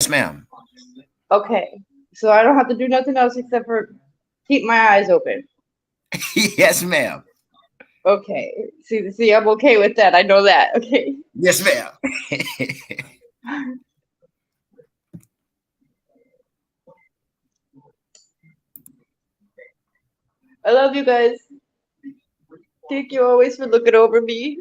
Yes, ma'am. Okay. So I don't have to do nothing else except for keep my eyes open. Yes, ma'am. Okay. See, I'm okay with that. I know that. Okay. Yes, ma'am. I love you guys. Thank you always for looking over me.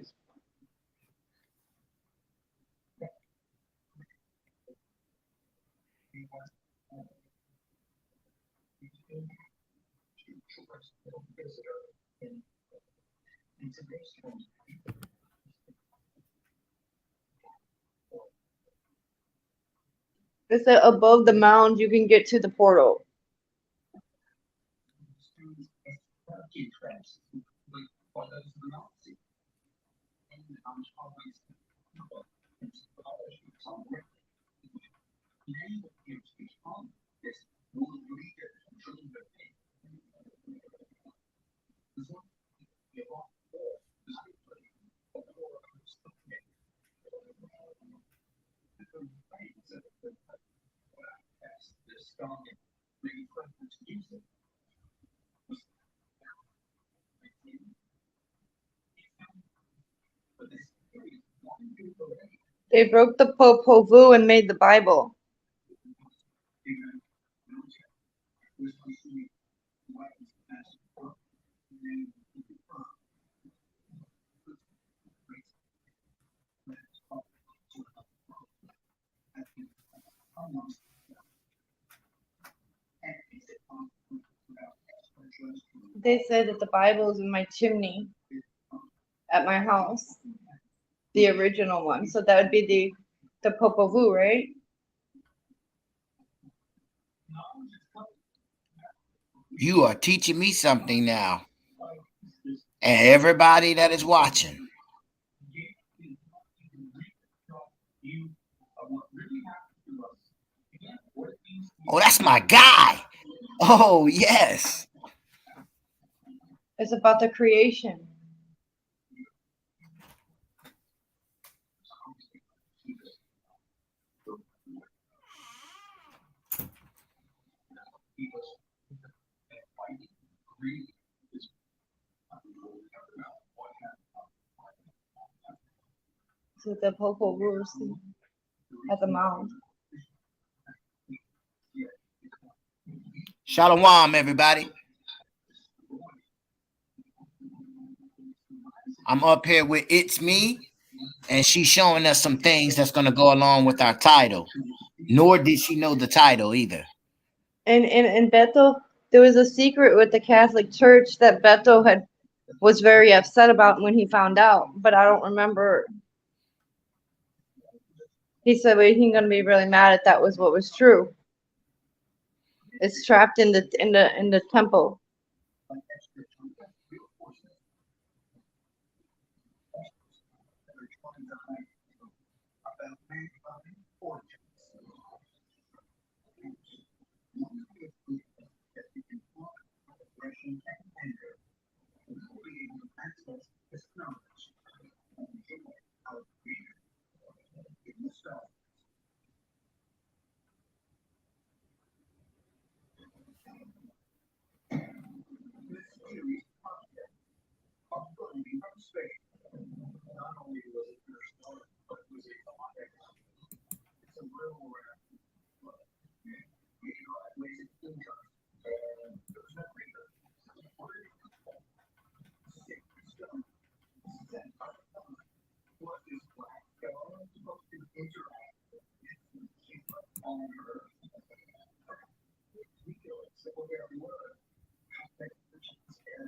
It said above the mound you can get to the portal. They broke the Popol Vuh and made the Bible. They said that the Bible is in my chimney at my house, the original one. So that would be the Popol Vuh, right? You are teaching me something now. And everybody that is watching. Oh, that's my guy. Oh, yes. It's about the creation. So the Popol Vuh at the mound. Shalom, everybody. I'm up here with It's Me, and she's showing us some things that's going to go along with our title. Nor did she know the title either. And in Beto, there was a secret with the Catholic Church that Beto was very upset about when he found out, but I don't remember. He said, "Well, he's gonna be really mad if that was what was true." It's trapped in the temple.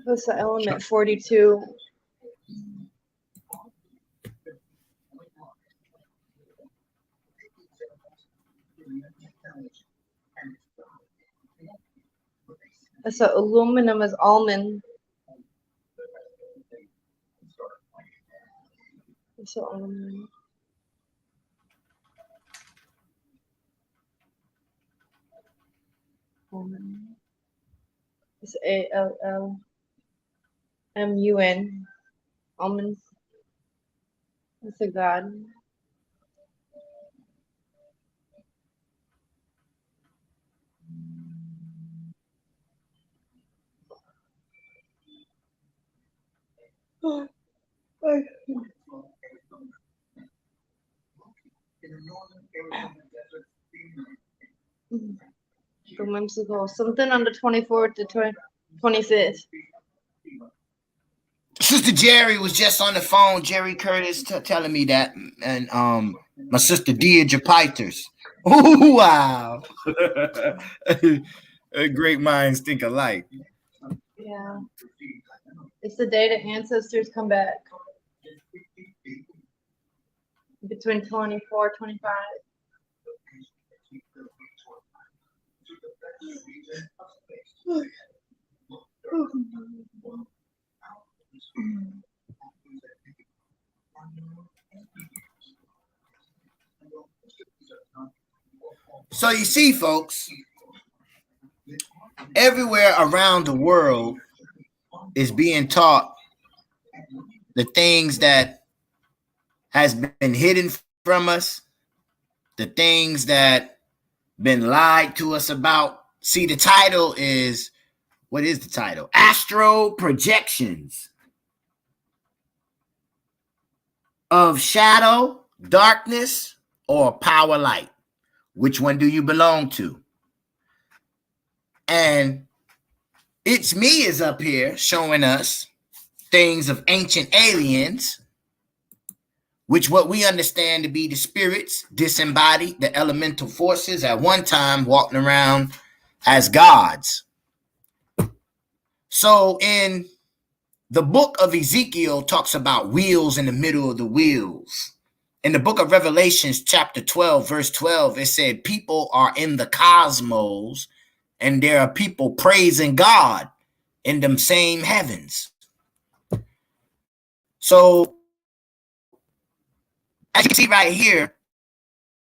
What's the element 42? It's a aluminum is almond. It's a almond. Almond. It's ALLMUN. Almonds. It's a god. Whimsical. Something on the 24th to 25th. Sister Jerry was just on the phone. Jerry Curtis telling me that, and my sister Deidre Piters. Oh wow! Great minds think alike. Yeah. It's the day the ancestors come back. Between 24, 25. So you see, folks, everywhere around the world is being taught the things that has been hidden from us, the things that been lied to us about. See, the title is, what is the title? Astro-Projection'S of shadow, darkness, or power light. Which one do you belong to? And It's Me is up here showing us things of ancient aliens, which what we understand to be the spirits, disembodied, the elemental forces at one time walking around as gods. So in the book of Ezekiel talks about wheels in the middle of the wheels. In the book of Revelations, chapter 12, verse 12, it said people are in the cosmos and there are people praising God in them same heavens. So as you can see right here,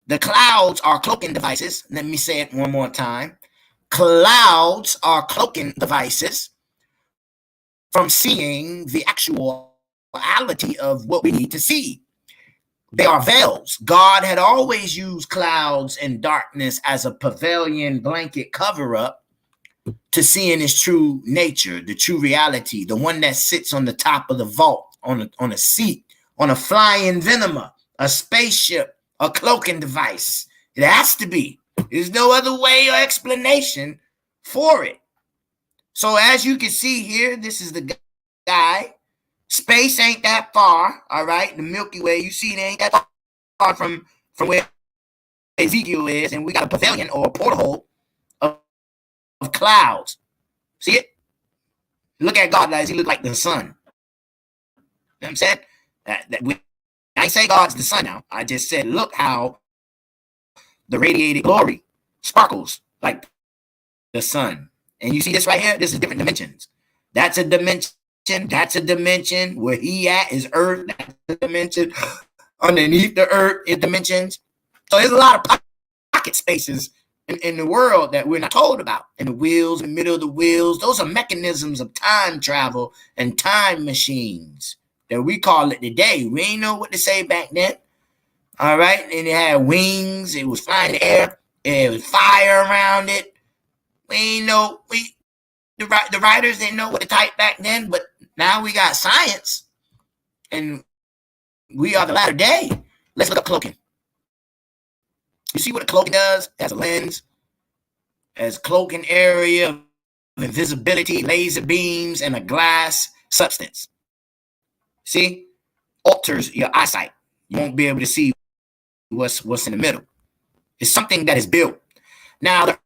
the clouds are cloaking devices. Let me say it one more time. Clouds are cloaking devices from seeing the actuality of what we need to see. They are veils. God had always used clouds and darkness as a pavilion blanket cover-up to seeing his true nature, the true reality, the one that sits on the top of the vault, on a seat, on a flying Venema, a spaceship, a cloaking device. It has to be. There's no other way or explanation for it. So as you can see here, this is the guy. Space ain't that far, all right? The Milky Way, you see, it ain't that far from where Ezekiel is, and we got a pavilion or a porthole of clouds. See it? Look at God as he look like the sun. You know what I'm saying? I say God's the sun now. I just said, look how the radiated glory sparkles like the sun. And you see this right here? This is different dimensions. That's a dimension. That's a dimension. Where he at is earth. That's a dimension. Underneath the earth is dimensions. So there's a lot of pocket spaces in the world that we're not told about. And the wheels, in the middle of the wheels, those are mechanisms of time travel and time machines that we call it today. We ain't know what to say back then. All right. And it had wings. It was flying in the air. It was fire around it. We ain't know. The writers didn't know what to type back then, but now we got science, and we are the latter day. Let's look up cloaking. You see what a cloaking does? It has a lens, has cloaking area of invisibility, laser beams, and a glass substance. See? Alters your eyesight. You won't be able to see what's in the middle. It's something that is built. Now, the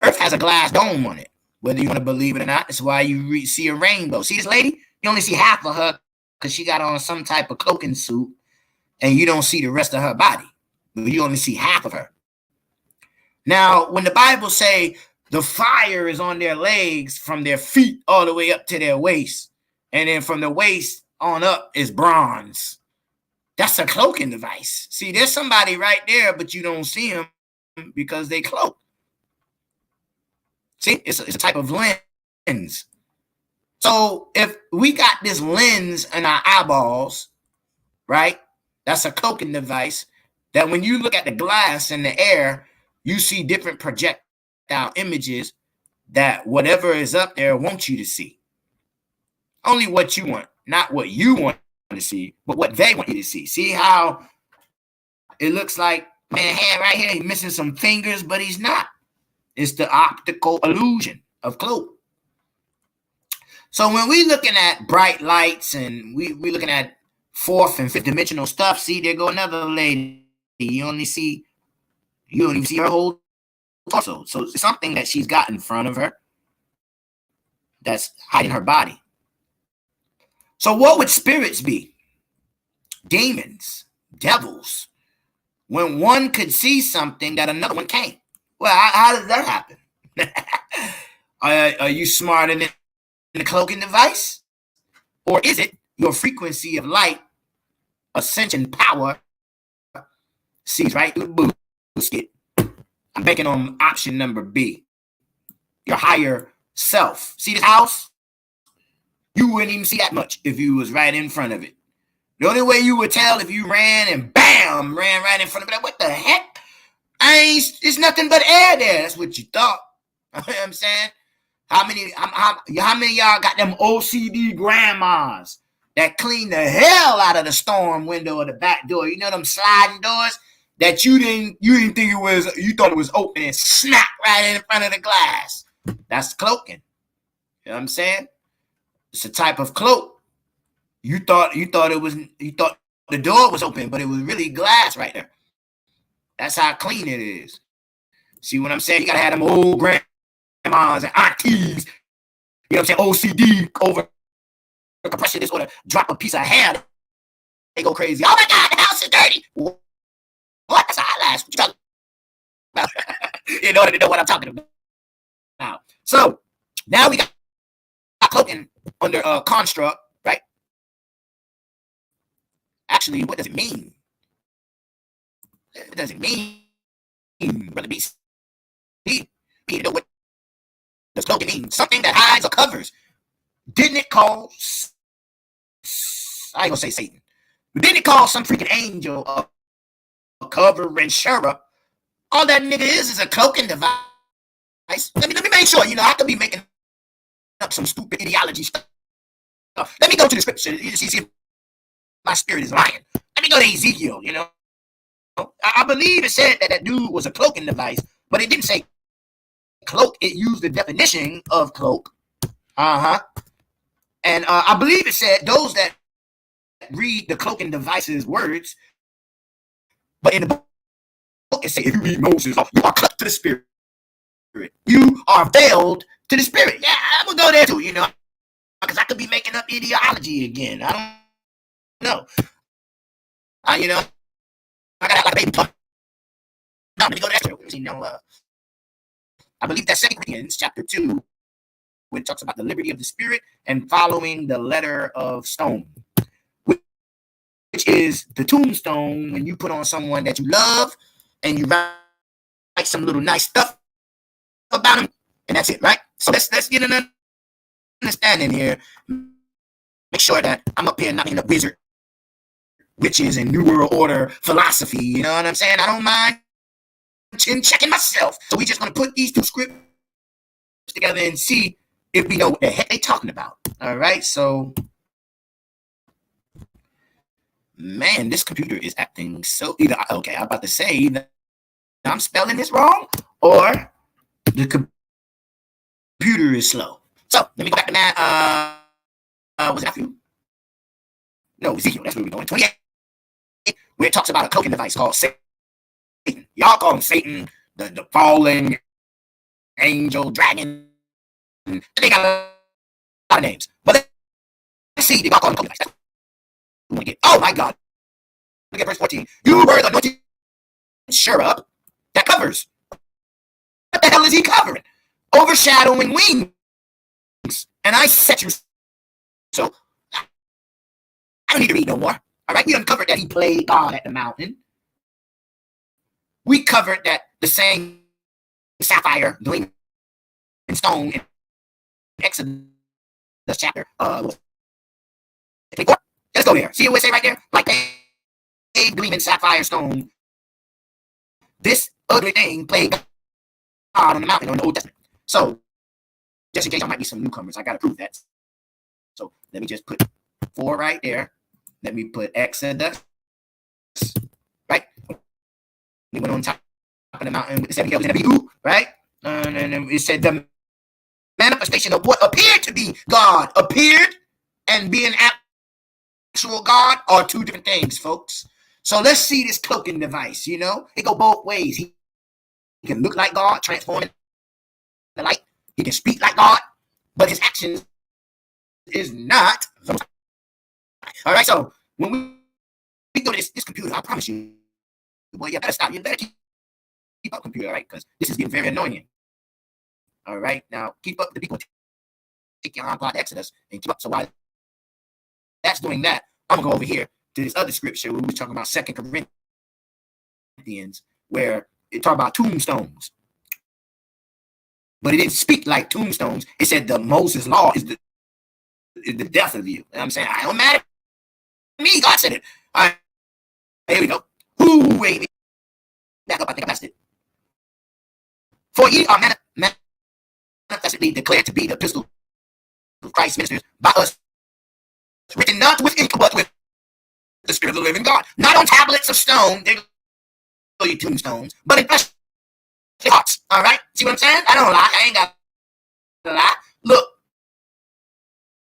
Earth has a glass dome on it. Whether you want to believe it or not, that's why you see a rainbow. See this lady? You only see half of her because she got on some type of cloaking suit, and you don't see the rest of her body. You only see half of her. Now, when the Bible say the fire is on their legs from their feet all the way up to their waist, and then from the waist on up is bronze, that's a cloaking device. See, there's somebody right there, but you don't see them because they cloak. See, it's a type of lens. So if we got this lens in our eyeballs, right, that's a cloaking device that when you look at the glass in the air, you see different projectile images that whatever is up there wants you to see. Only what you want. not what you want to see, but what they want you to see. See how it looks like, man, hand right here, he's missing some fingers, but he's not. It's the optical illusion of cloak. So when we looking at bright lights and we looking at fourth and fifth dimensional stuff, see, there go another lady. You don't even see her whole torso. So it's something that she's got in front of her that's hiding her body. So what would spirits be? Demons, devils, when one could see something that another one can't. Well, how does that happen? Are you smarter than the cloaking device? Or is it your frequency of light, ascension power, sees right through the bullshit? I'm banking on option number B. Your higher self. See this house? You wouldn't even see that much if you was right in front of it. The only way you would tell if you ran and bam, ran right in front of it. What the heck? It's nothing but air there. That's what you thought. You know what I'm saying? How many of y'all got them OCD grandmas that clean the hell out of the storm window or the back door? You know them sliding doors that you didn't think it was, you thought it was open and snap right in front of the glass. That's cloaking. You know what I'm saying? It's a type of cloak. You thought the door was open, but it was really glass right there. That's how clean it is. See what I'm saying? You gotta have them old grandmas and aunties, you know what I'm saying, OCD over the compression disorder, drop a piece of hair, they go crazy. Oh my God, the house is dirty. What? That's an eyelash. What you talking about? In order to know what I'm talking about. Now, so now we got cloaking under a construct, right? Actually, what does it mean? It doesn't mean, Brother B. You know what does cloaking mean? Something that hides or covers. Didn't it call, I ain't gonna say Satan, but didn't it call some freaking angel a cover and cherub? All that nigga is a cloaking device. Let me make sure, I could be making up some stupid ideology stuff. Let me go to the scripture. You see if my spirit is lying. Let me go to Ezekiel, I believe it said that dude was a cloaking device, but it didn't say cloak. It used the definition of cloak. And I believe it said those that read the cloaking device's words, but in the book it says if you read Moses, you are cloaked to the spirit. You are veiled to the spirit. Yeah, I'm gonna go there too, because I could be making up ideology again. I don't know. I got like a baby. No, let me go there. I believe that's 2 Corinthians chapter 2, when it talks about the liberty of the spirit and following the letter of stone, which is the tombstone when you put on someone that you love and you write some little nice stuff about them, and that's it, right? So let's get an understanding here. Make sure that I'm up here not being a wizard, witches, and New World Order philosophy. You know what I'm saying? I don't mind checking myself. So we just gonna put these two scripts together and see if we know what the heck they talking about. All right, so man, this computer is acting so I'm about to say either I'm spelling this wrong or the computer is slow. So let me go back to that. Was it Matthew? No, Ezekiel. That's where we're going. 28, where it talks about a cloaking device called Satan. Y'all call him Satan, the fallen angel, dragon. They got a lot of names. But let's see, y'all call him cloaking device. Oh my God. Look at verse 14. You were the anointed cherub that covers. What the hell is he covering? Overshadowing wings. And I set you. So I don't need to read no more. All right, we uncovered that he played God at the mountain. We covered that the same sapphire gleaming stone in Exodus chapter 24. Let's go there. See what it say right there? Like a gleaming sapphire stone. This ugly thing played God on the mountain on the Old Testament. So just in case I might be some newcomers, I gotta prove that. So let me just put 4 right there. Let me put Exodus, right? We went on top of the mountain with the 7 elders and the view, right? And then it said the manifestation of what appeared to be God appeared, and being actual God are 2 different things, folks. So let's see this cloaking device. You know, it go both ways. He can look like God, transforming the light. He can speak like God, but his actions is not. All right. So when we go to this computer, I promise you, boy, you better stop. You better keep up, computer, right? Because this is getting very annoying. All right. Now keep up. The people take your iPod Exodus and keep up. So while that's doing that, I'm gonna go over here to this other scripture where we were talking about 2 Corinthians, where it talked about tombstones. But it didn't speak like tombstones. It said the Moses law is the death of you. And I'm saying, I don't matter me. God said it. All right, here we go. Ooh, wait. Back up. I think I messed it. For ye are manifestly declared to be the epistle of Christ ministers by us, written not with ink, but with the Spirit of the living God. Not on tablets of stone, they're your tombstones, but in fleshly hearts. All right? See what I'm saying? I don't lie. I ain't got to lie. Look,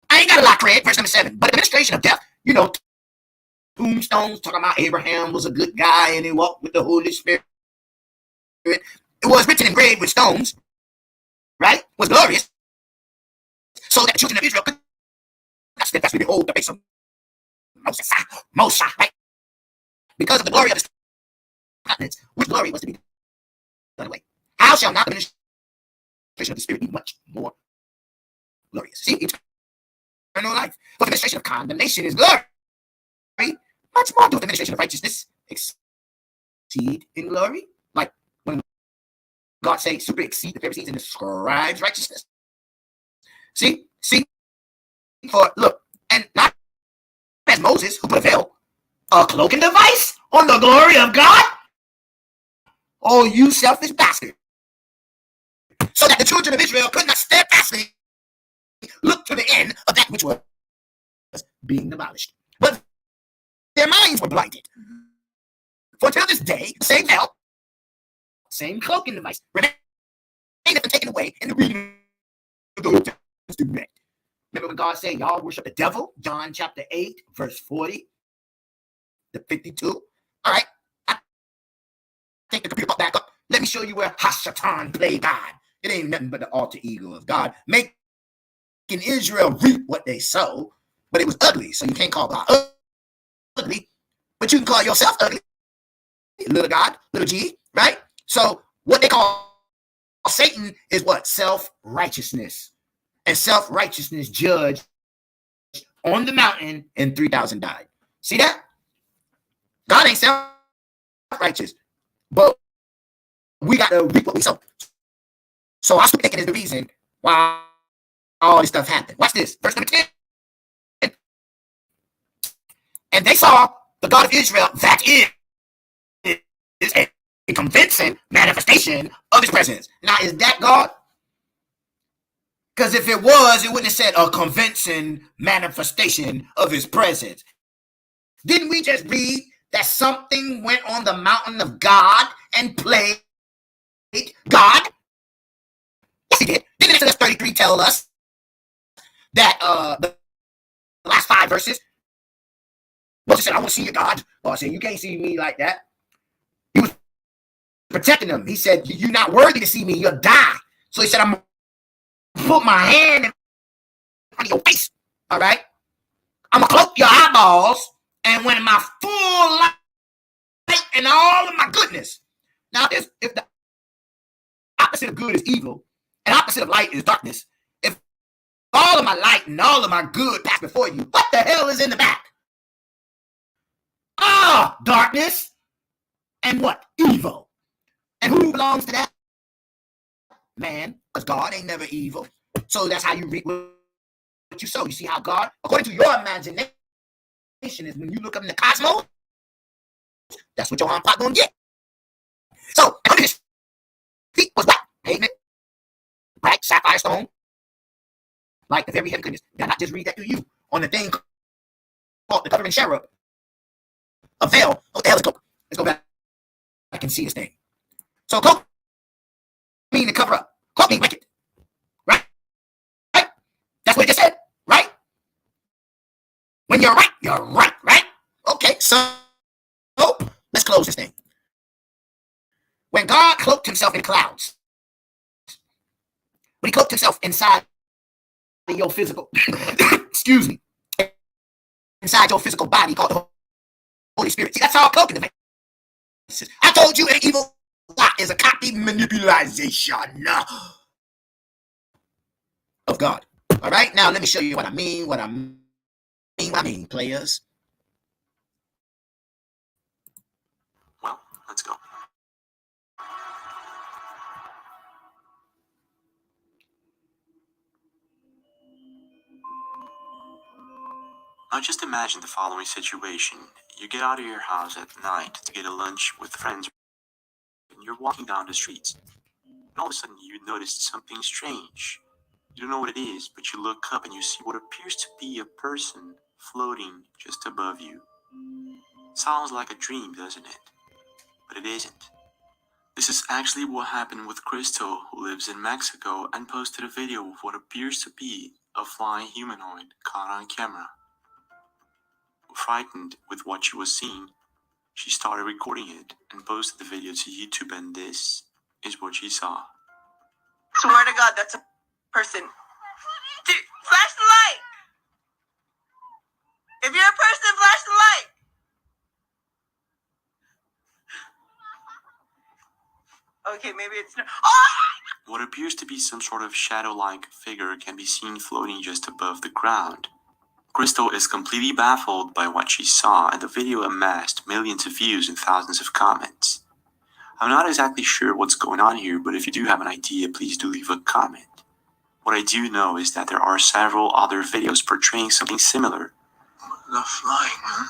I ain't got to lie, Craig. Verse number 7. But administration of death, you know, tombstones, talking about Abraham was a good guy and he walked with the Holy Spirit. It was written engraved with stones, right? Was glorious. So that the children of Israel could not steadfastly behold the face of Moses, right? Because of the glory of his countenance, which glory was to be done away. How shall not the ministration of the Spirit be much more glorious? See, eternal life. For the administration of condemnation is glory. Much more does the administration of righteousness exceed in glory. Like when God say super exceed the Pharisees and the scribes' righteousness. See, for look, and not as Moses who put a veil, a cloaking device on the glory of God. Oh, you selfish bastard. So that the children of Israel could not steadfastly look to the end of that which was being demolished. But their minds were blinded. For until this day, the same veil, same cloaking device, remained taken away in the reading of the Old Testament. Remember when God said, y'all worship the devil? John chapter 8, verse 40 to 52. All right. I take the computer back up. Let me show you where Hashatan played God. It ain't nothing but the alter ego of God, making Israel reap what they sow, but it was ugly. So you can't call God ugly, but you can call yourself ugly. Little God, little G, right? So what they call Satan is what? Self-righteousness. And self-righteousness judged on the mountain, and 3,000 died. See that? God ain't self-righteous, but we got to reap what we sow. So I still thinking is the reason why all this stuff happened. Watch this. Verse number 10. And they saw the God of Israel, that is a convincing manifestation of his presence. Now, is that God? Because if it was, it wouldn't have said a convincing manifestation of his presence. Didn't we just read that something went on the mountain of God and played God? Yes, he did. Didn't Exodus 33 tell us that the last 5 verses, Moses said, I want to see your God. God said, you can't see me like that. He was protecting them. He said, you're not worthy to see me. You'll die. So he said, I'm going to put my hand in front of your face. All right? I'm going to cloak your eyeballs. And when my full light and all of my goodness. Now, if the opposite of good is evil, and opposite of light is darkness, if all of my light and all of my good pass before you, what the hell is in the back? Darkness. And what? Evil. And who belongs to that? Man, because God ain't never evil. So that's how you reap what you sow. You see how God, according to your imagination, is when you look up in the cosmos, that's what your arm pot gonna get. So under his feet was what? Pavement, bright sapphire stone, like the very heaven goodness. Did I not just read that to you on the thing the covering cherub, a veil. What the hell is cloak? Let's go back. I can see this thing. So cloak mean to cover up. Cloak mean wicked. Right? Right? That's what it just said. Right? When you're right, you're right. Right? Okay, so let's close this thing. When God cloaked himself in clouds, when he cloaked himself inside your physical, excuse me, inside your physical body called the Holy Spirit. See, that's how cloaking devices. I told you an evil lie is a copy manipulation of God. All right, now let me show you what I mean, players. Well, let's go. Now just imagine the following situation. You get out of your house at night to get a lunch with friends, and you're walking down the streets. And all of a sudden you notice something strange. You don't know what it is, but you look up and you see what appears to be a person floating just above you. Sounds like a dream, doesn't it? But it isn't. This is actually what happened with Crystal, who lives in Mexico and posted a video of what appears to be a flying humanoid caught on camera. Frightened with what she was seeing, she started recording it and posted the video to YouTube, and this is what she saw. Swear to God, that's a person. Dude, flash the light! If you're a person, flash the light! Okay, maybe it's not. Oh! What appears to be some sort of shadow-like figure can be seen floating just above the ground. Crystal is completely baffled by what she saw, and the video amassed millions of views and thousands of comments. I'm not exactly sure what's going on here, but if you do have an idea, please do leave a comment. What I do know is that there are several other videos portraying something similar. The flying, man.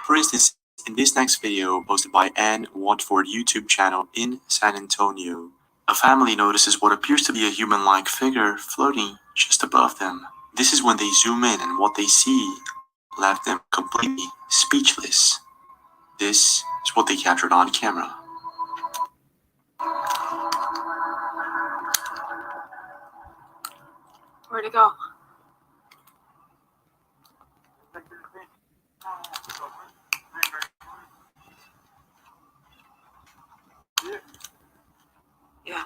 For instance, in this next video posted by Ann Watford YouTube channel in San Antonio, a family notices what appears to be a human-like figure floating just above them. This is when they zoom in, and what they see left them completely speechless. This is what they captured on camera. Where'd it go? Yeah.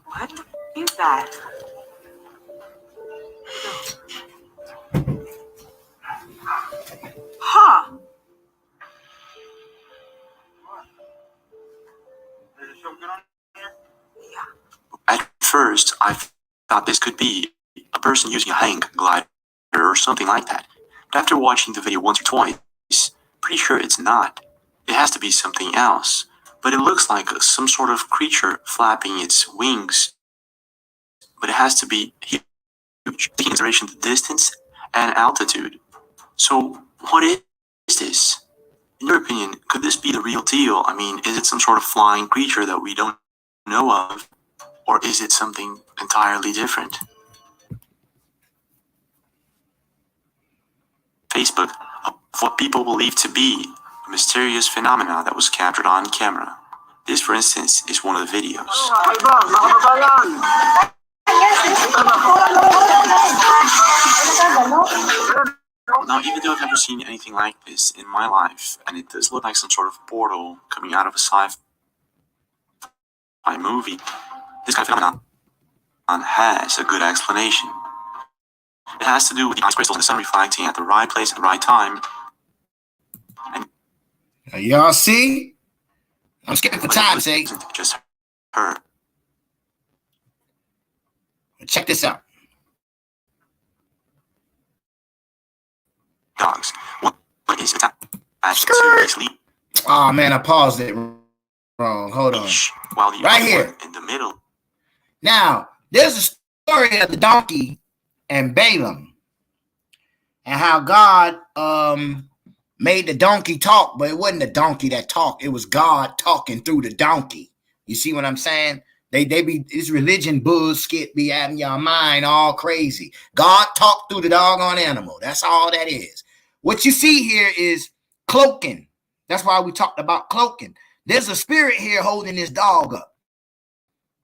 What is that? Huh. At first, I thought this could be a person using a hang glider or something like that. But after watching the video once or twice, pretty sure it's not. It has to be something else. But it looks like some sort of creature flapping its wings. But it has to be huge, taking consideration the distance and altitude. So, what is this? In your opinion, could this be the real deal? I mean, is it some sort of flying creature that we don't know of? Or is it something entirely different? Facebook, what people believe to be a mysterious phenomena that was captured on camera. This, for instance, is one of the videos. Now, even though I've never seen anything like this in my life, and it does look like some sort of portal coming out of a sci-fi movie, this kind of phenomenon has a good explanation. It has to do with the ice crystals in the sun reflecting at the right place at the right time. And y'all see? I'm skipping for time's sake. Just her. Check this out. Dogs. What is it attached to a sleep? Oh man, I paused it wrong. Hold on. While the Right other here. one in the middle. Now, there's a story of the donkey and Balaam, and how God made the donkey talk, but it wasn't the donkey that talked. It was God talking through the donkey. You see what I'm saying? They be this religion bullshit be having your mind all crazy. God talked through the doggone animal. That's all that is. What you see here is cloaking. That's why we talked about cloaking. There's a spirit here holding this dog up.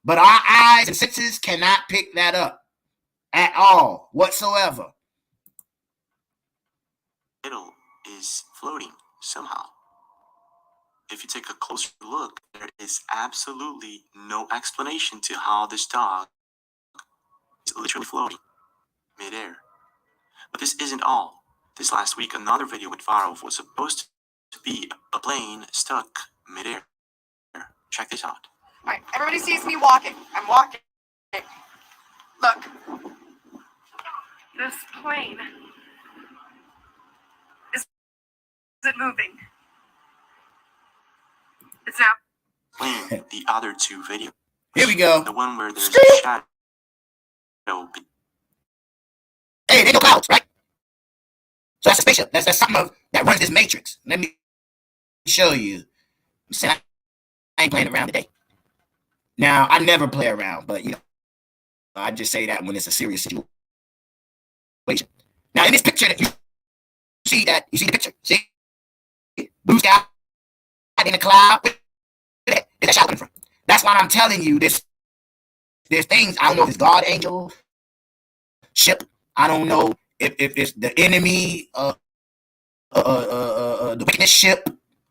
But our eyes and senses cannot pick that up at all, whatsoever. Middle is floating somehow. If you take a closer look, there is absolutely no explanation to how this dog is literally floating midair. But this isn't all. This last week, another video went viral was supposed to be a plane stuck midair. Check this out. All right, everybody sees me walking. I'm walking. Look. This plane. Is it moving? It's now. Playing the other two videos. Here we go. The one where there's a shadow. Hey, there go clouds, right? So that's a spaceship. That's something that runs this matrix. Let me show you. I ain't playing around today. Now, I never play around, but I just say that when it's a serious situation. Now, in this picture, you see the picture. See? Blue sky in the cloud. Where's that shadow coming from? That's why I'm telling you this. There's things, I don't know if it's God angel ship. I don't know if it's the enemy, the wickedness ship.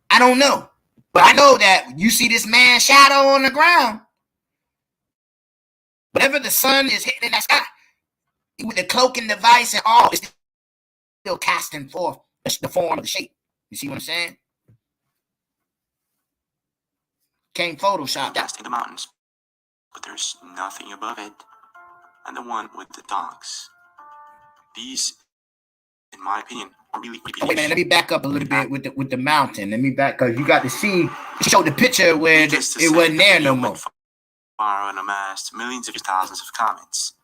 I don't know. But I know that you see this man's shadow on the ground. Whatever the sun is hitting in that sky, with the cloaking device and all, it's still casting forth the form of the shape. You see what I'm saying? Can't Photoshop that. Cast in the mountains, but there's nothing above it. And the one with the dogs. These, in my opinion, are really creepy. Wait a minute, let me back up a little bit with the mountain. Let me back, because you got to see, show the picture where it wasn't there no more. Far and amassed millions of thousands of comments.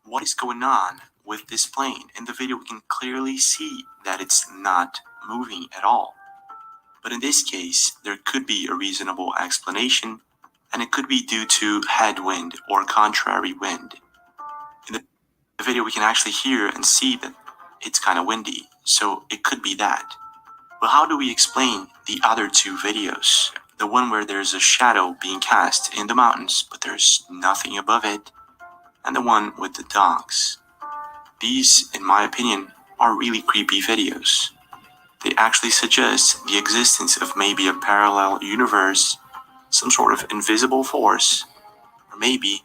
What is going on with this plane? In the video, we can clearly see that it's not moving at all. But in this case, there could be a reasonable explanation, and it could be due to headwind or contrary wind. In the video, we can actually hear and see that it's kind of windy, so it could be that. But how do we explain the other two videos? The one where there's a shadow being cast in the mountains, but there's nothing above it, and the one with the dogs. These, in my opinion, are really creepy videos. They actually suggest the existence of maybe a parallel universe, some sort of invisible force, or maybe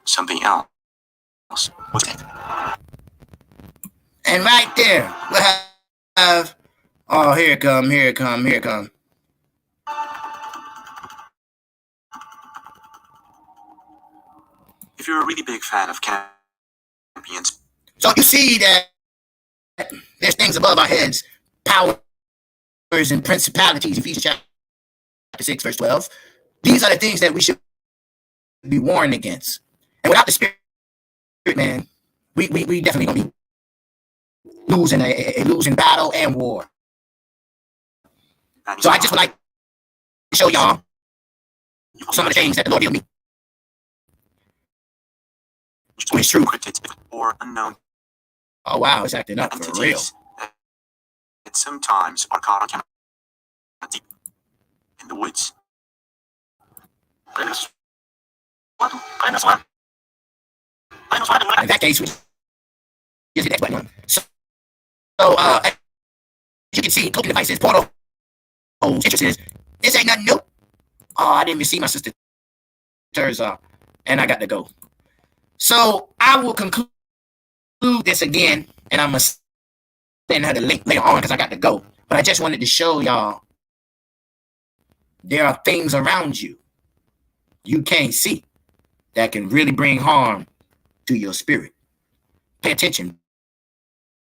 something else. What's that? And right there, we have, oh, here it come. If you're a really big fan of champions, so you see that there's things above our heads, powers and principalities. Ephesians chapter 6, verse 12. These are the things that we should be warned against. And without the Spirit, man, we definitely gonna be losing a losing battle and war. So I just would like to show y'all some of the things that the Lord gave me. It's true. Or unknown. Oh wow, it's acting up for real. That sometimes are caught on camera deep in the woods. In that case, we just hit that button. So as you can see, cloaking devices, portals, entrances. This ain't nothing new. Oh, I didn't even see my sister. And I got to go. So I will conclude this again, and I'm going to send her the link later on because I got to go. But I just wanted to show y'all there are things around you can't see that can really bring harm to your spirit. Pay attention.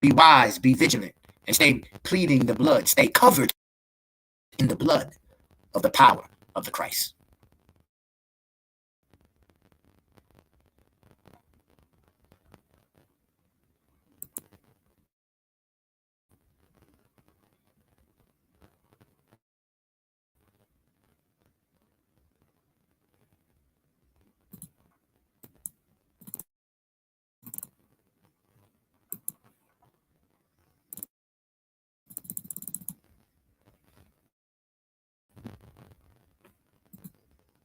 Be wise, be vigilant, and stay pleading the blood. Stay covered in the blood of the power of the Christ.